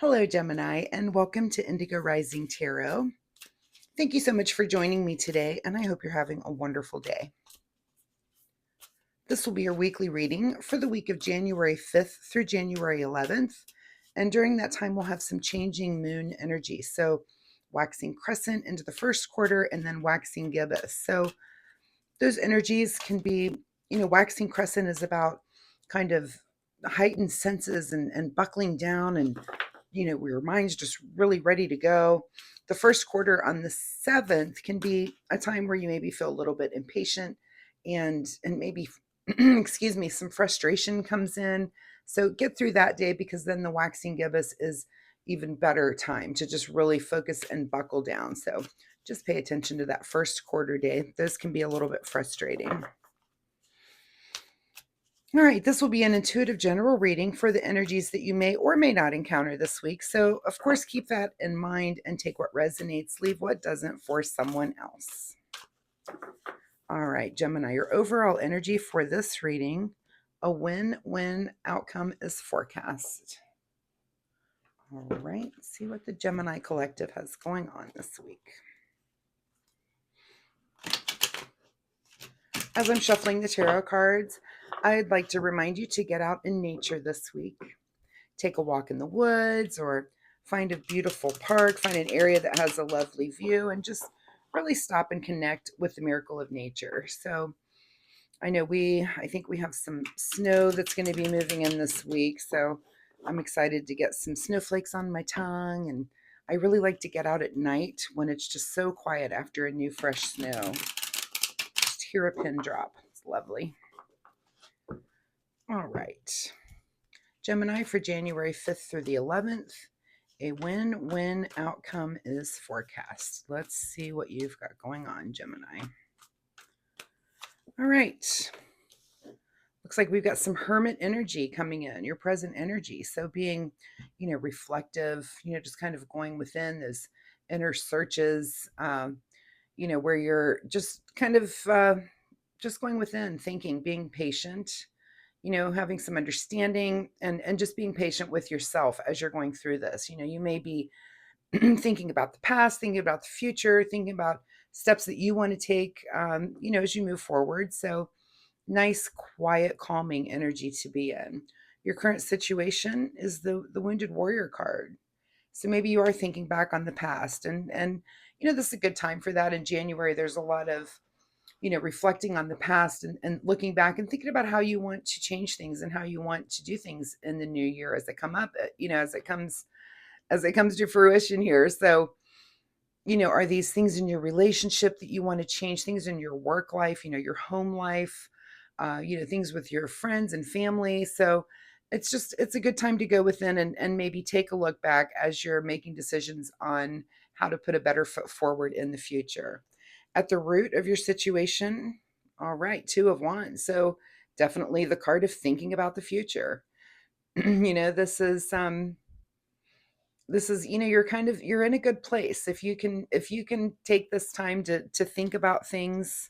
Hello, Gemini, and welcome to Indigo Rising Tarot. Thank you so much for joining me today, and I hope you're having a wonderful day. This will be your weekly reading for the week of January 5th through January 11th. And during that time, we'll have some changing moon energy. So, waxing crescent into the first quarter and then waxing gibbous. So, those energies can be, waxing crescent is about kind of heightened senses and buckling down and your mind's just really ready to go. The first quarter on the 7th can be a time where you maybe feel a little bit impatient and maybe excuse me, some frustration comes in. So get through that day, because then the waxing gibbous is even better time to just really focus and buckle down. So just pay attention to that first quarter day. Those can be a little bit frustrating. All right, this will be an intuitive general reading for the energies that you may or may not encounter this week. So, of course, keep that in mind and take what resonates, leave what doesn't for someone else. All right, Gemini, your overall energy for this reading, a win-win outcome is forecast. All right, let's see what the Gemini collective has going on this week. As I'm shuffling the tarot cards, I'd like to remind you to get out in nature this week. Take a walk in the woods or find a beautiful park, find an area that has a lovely view, and just really stop and connect with the miracle of nature. So I think we have some snow that's going to be moving in this week. So I'm excited to get some snowflakes on my tongue. And I really like to get out at night when it's just so quiet after a new fresh snow. Just hear a pin drop. It's lovely. All right. Gemini, for January 5th through the 11th, a win-win outcome is forecast. Let's see what you've got going on, Gemini. All right. Looks like we've got some hermit energy coming in, your present energy. So being, reflective, just kind of going within those inner searches, where you're just kind of just going within, thinking, being patient, having some understanding and just being patient with yourself as you're going through this. You may be thinking about the past, thinking about the future, thinking about steps that you want to take, as you move forward. So nice, quiet, calming energy to be in. Your current situation is the Wounded Warrior card. So maybe you are thinking back on the past and this is a good time for that in January. There's a lot of reflecting on the past and looking back and thinking about how you want to change things and how you want to do things in the new year as they come up, as it comes to fruition here. So, are these things in your relationship that you want to change, things in your work life, your home life, things with your friends and family. So it's a good time to go within and maybe take a look back as you're making decisions on how to put a better foot forward in the future. At the root of your situation, all right, Two of Wands. So definitely the card of thinking about the future. This is you're in a good place if you can take this time to think about things.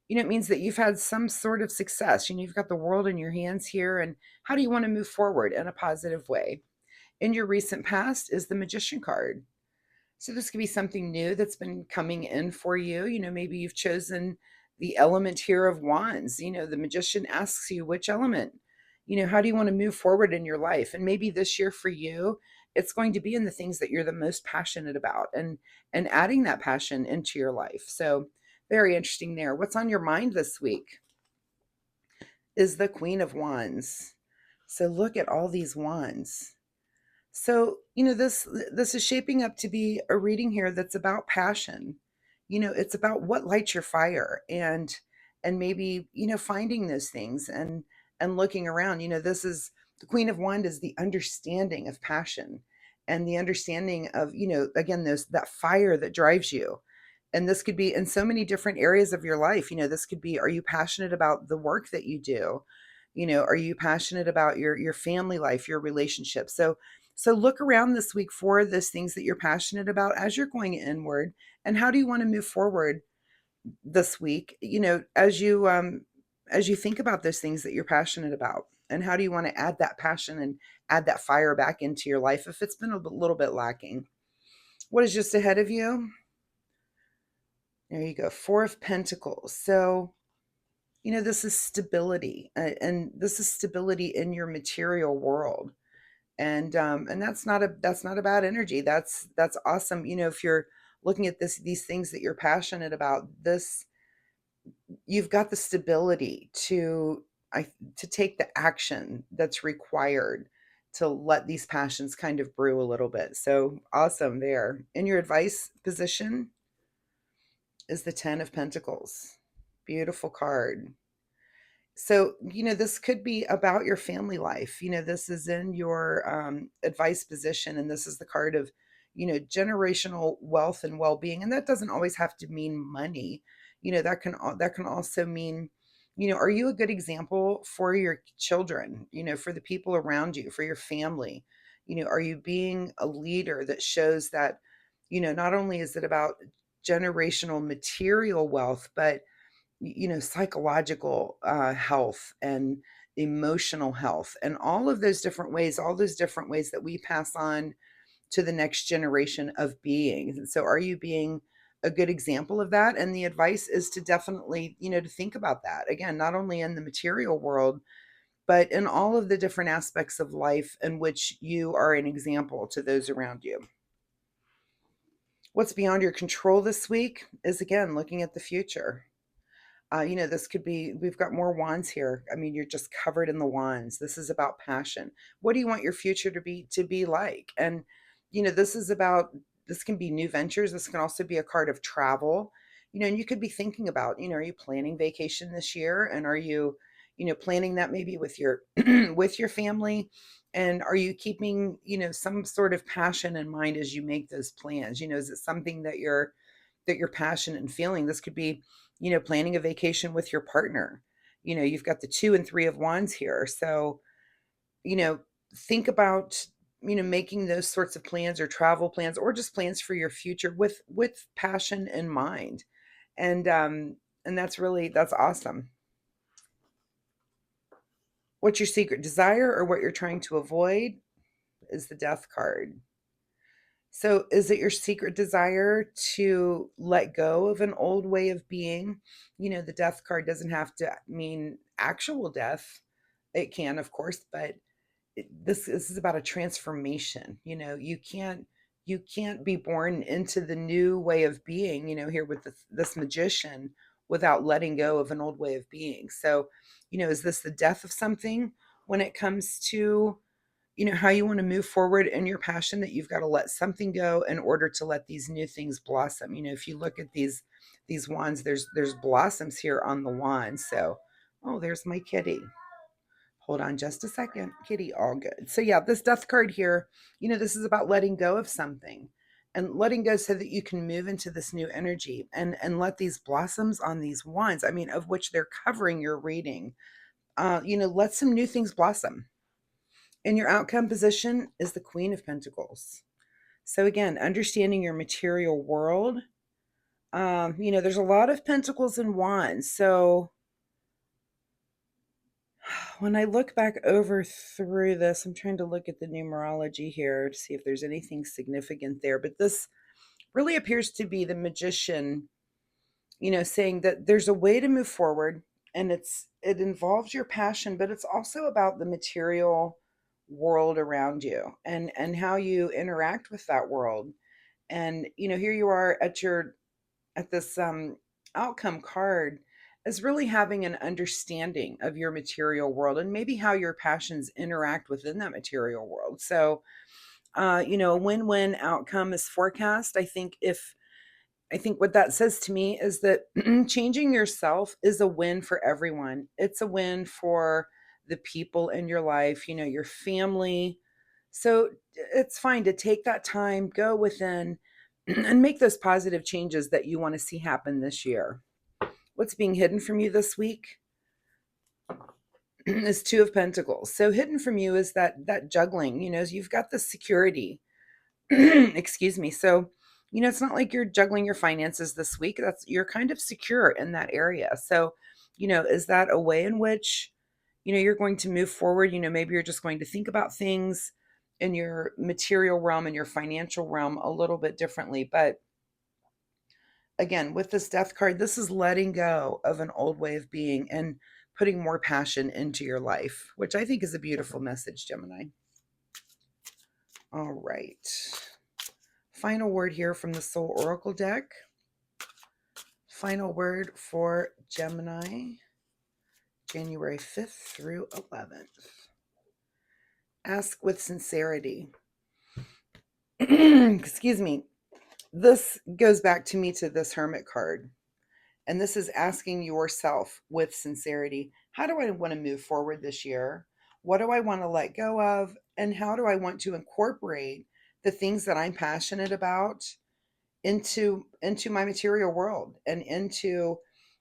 It means that you've had some sort of success. You've got the world in your hands here, and how do you want to move forward in a positive way? In your recent past is the Magician card. So this could be something new that's been coming in for you. Maybe you've chosen the element here of Wands. The Magician asks you which element. How do you want to move forward in your life? And maybe this year for you, it's going to be in the things that you're the most passionate about and adding that passion into your life. So very interesting there. What's on your mind this week is the Queen of Wands. So look at all these wands. So, this is shaping up to be a reading here that's about passion. It's about what lights your fire and maybe, finding those things and looking around. This is the Queen of Wands is the understanding of passion and the understanding of, again, that fire that drives you. And this could be in so many different areas of your life. This could be, are you passionate about the work that you do? Are you passionate about your family life, your relationship? So look around this week for those things that you're passionate about as you're going inward. And how do you want to move forward this week? As you think about those things that you're passionate about, and how do you want to add that passion add that fire back into your life if it's been a little bit lacking. What is just ahead of you? There you go. Four of Pentacles. So, this is stability, and this is stability in your material world. And that's not a bad energy. That's awesome. If you're looking at these things that you're passionate about, this you've got the stability to take the action that's required to let these passions kind of brew a little bit. So awesome there. In your advice position is the 10 of Pentacles. Beautiful card. So, this could be about your family life. This is in your advice position, and this is the card of, generational wealth and well-being. And that doesn't always have to mean money. That can also mean, are you a good example for your children, for the people around you, for your family? Are you being a leader that shows that, not only is it about generational material wealth, but psychological health and emotional health and all those different ways that we pass on to the next generation of beings. And so are you being a good example of that? And the advice is to definitely, to think about that again, not only in the material world, but in all of the different aspects of life in which you are an example to those around you. What's beyond your control this week is, again, looking at the future. This could be, we've got more wands here. I mean, you're just covered in the wands. This is about passion. What do you want your future to be like? And, this can be new ventures. This can also be a card of travel, and you could be thinking about, are you planning vacation this year? And are you, planning that maybe with your, with your family? And are you keeping, some sort of passion in mind as you make those plans? Is it something that you're passionate and feeling? This could be, planning a vacation with your partner. You've got the 2 and 3 of wands here. So, you know, think about, making those sorts of plans or travel plans or just plans for your future with passion in mind. And that's awesome. What's your secret desire or what you're trying to avoid is the Death card. So, is it your secret desire to let go of an old way of being? The death card doesn't have to mean actual death. It can, of course, but this is about a transformation. You can't be born into the new way of being, here with this magician, without letting go of an old way of being. So, is this the death of something when it comes to, how you want to move forward in your passion, that you've got to let something go in order to let these new things blossom? If you look at these wands, there's blossoms here on the wand. So, oh, there's my kitty. Hold on just a second. Kitty, all good. So yeah, this death card here, this is about letting go of something and letting go so that you can move into this new energy and let these blossoms on these wands, I mean, of which they're covering your reading, let some new things blossom. In your outcome position is the Queen of Pentacles. So again, understanding your material world. There's a lot of pentacles and wands. So when I look back over through this, I'm trying to look at the numerology here to see if there's anything significant there. But this really appears to be the magician, saying that there's a way to move forward, and it involves your passion, but it's also about the material world around you and how you interact with that world. And here you are at this outcome card, as really having an understanding of your material world and maybe how your passions interact within that material world. So, a win-win outcome is forecast. I think what that says to me is that changing yourself is a win for everyone. It's a win for the people in your life, your family. So it's fine to take that time, go within, and make those positive changes that you want to see happen this year. What's being hidden from you this week is 2 of Pentacles. So hidden from you is that juggling, you've got the security. Excuse me. So, it's not like you're juggling your finances this week. You're kind of secure in that area. So, is that a way in which you're going to move forward. Maybe you're just going to think about things in your material realm and your financial realm a little bit differently. But again, with this death card, this is letting go of an old way of being and putting more passion into your life, which I think is a beautiful message, Gemini. All right. Final word here from the Soul Oracle deck. Final word for Gemini, January 5th through 11th. Ask with sincerity. Excuse me. This goes back to me to this Hermit card. And this is asking yourself with sincerity, how do I want to move forward this year? What do I want to let go of? And how do I want to incorporate the things that I'm passionate about into my material world and into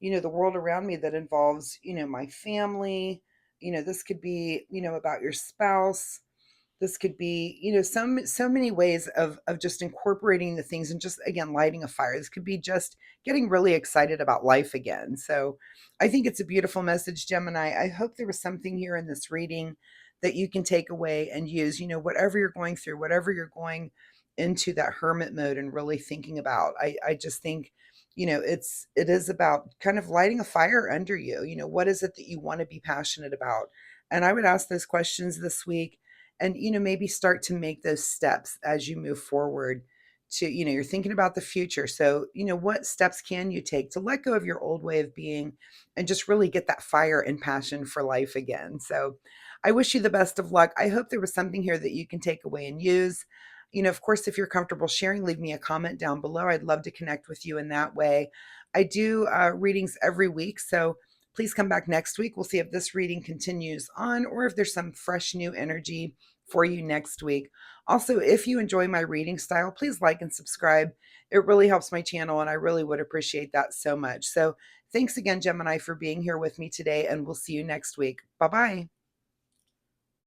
the world around me that involves my family. This could be about your spouse. This could be so many ways of just incorporating the things and just again lighting a fire. This could be just getting really excited about life again. So I think it's a beautiful message, Gemini. I hope there was something here in this reading that you can take away and use. Whatever you're going through, whatever you're going into that hermit mode and really thinking about, I just think it is about kind of lighting a fire under you. What is it that you want to be passionate about? And I would ask those questions this week, and maybe start to make those steps as you move forward to you're thinking about the future. So what steps can you take to let go of your old way of being and just really get that fire and passion for life again? So I wish you the best of luck. I hope there was something here that you can take away and use. Of course, if you're comfortable sharing, leave me a comment down below. I'd love to connect with you in that way. I do readings every week, so please come back next week. We'll see if this reading continues on or if there's some fresh new energy for you next week. Also, if you enjoy my reading style, please like and subscribe. It really helps my channel, and I really would appreciate that so much. So thanks again, Gemini, for being here with me today, and we'll see you next week. Bye-bye.